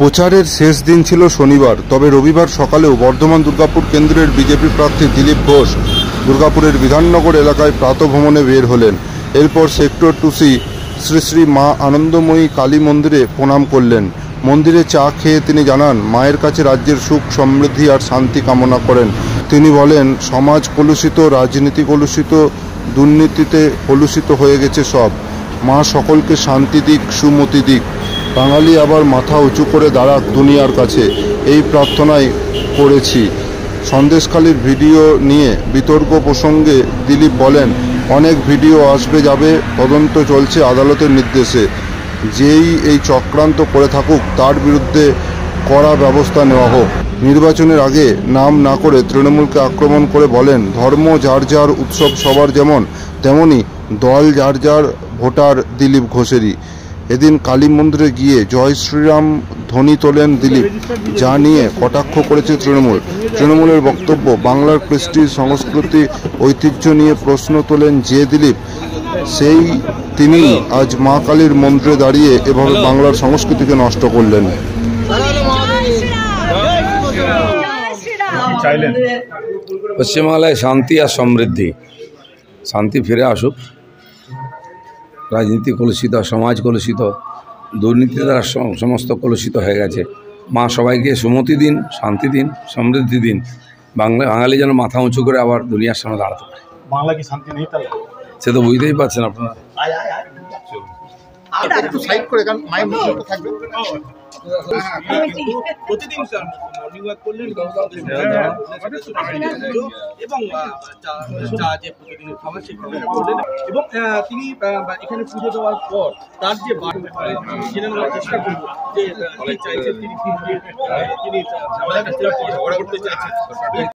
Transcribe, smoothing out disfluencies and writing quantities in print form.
প্রচারের শেষ দিন ছিল শনিবার, তবে রবিবার সকালেও বর্ধমান দুর্গাপুর কেন্দ্রের বিজেপি প্রার্থী দিলীপ ঘোষ দুর্গাপুরের বিধাননগর এলাকায় প্রাতঃভ্রমণে বের হলেন। এরপর সেক্টর 2C শ্রী শ্রী মা আনন্দময়ী কালী মন্দিরে প্রণাম করলেন। মন্দিরে চা খেয়ে তিনি জানান, মায়ের কাছে রাজ্যের সুখ সমৃদ্ধি আর শান্তি কামনা করেন। তিনি বলেন, সমাজ কলুষিত, রাজনীতি কলুষিত, দুর্নীতিতে কলুষিত হয়ে গেছে সব। মা সকলকে শান্তি দিক, সুমতি দিক, বাঙালি আবার মাথা উঁচু করে দাঁড়াক দুনিয়ার কাছে, এই প্রার্থনাই করেছি। সন্দেশখালির ভিডিও নিয়ে বিতর্ক প্রসঙ্গে দিলীপ বলেন, অনেক ভিডিও আসবে যাবে, তদন্ত চলছে আদালতের নির্দেশে। যেই এই চক্রান্ত করে থাকুক তার বিরুদ্ধে কড়া ব্যবস্থা নেওয়া হোক। নির্বাচনের আগে নাম না করে তৃণমূলকে আক্রমণ করে বলেন, ধর্ম যার যার, উৎসব সবার যেমন, তেমনি দল যার যার, ভোটার দিলীপ ঘোষেরই। এদিন কালী মন্দিরে গিয়ে জয় শ্রীরাম ধ্বনি তোলেন দিলীপ, যা নিয়ে কটাক্ষ করেছে তৃণমূল। তৃণমূলের বক্তব্য, বাংলার কৃষ্টি সংস্কৃতি ঐতিহ্য নিয়ে প্রশ্ন তোলেন যে দিলীপ, সেই তিনি আজ মা কালীর মন্দিরে দাঁড়িয়ে এভাবে বাংলার সংস্কৃতিকে নষ্ট করলেন। পশ্চিমবাংলায় শান্তি আর সমৃদ্ধি, শান্তি ফিরে আসুক। রাজনীতি কলুষিত, সমাজ কলুষিত, দুর্নীতি দ্বারা সমস্ত কলুষিত হয়ে গেছে। মা সবাইকে সুমতি দিন, শান্তি দিন, সমৃদ্ধি দিন। বাঙালি যেন মাথা উঁচু করে আবার দুনিয়ার সামনে দাঁড়াতে পারে। বাংলা কি শান্তি নেই তাহলে? সে তো বুঝতেই পারছেন আপনারা। একটু সাইড করে, কারণ মায়ের মুখে থাকবে। প্রতিদিন মর্নিং ওয়াক করলেন এবং চা যে প্রতিদিন খাবার সে খাবার করলেন, এবং তিনি এখানে পুজো দেওয়ার পর তার যে জেনে নেওয়ার চেষ্টা করবো যে চাইছেন তিনি করতে চাইছেন।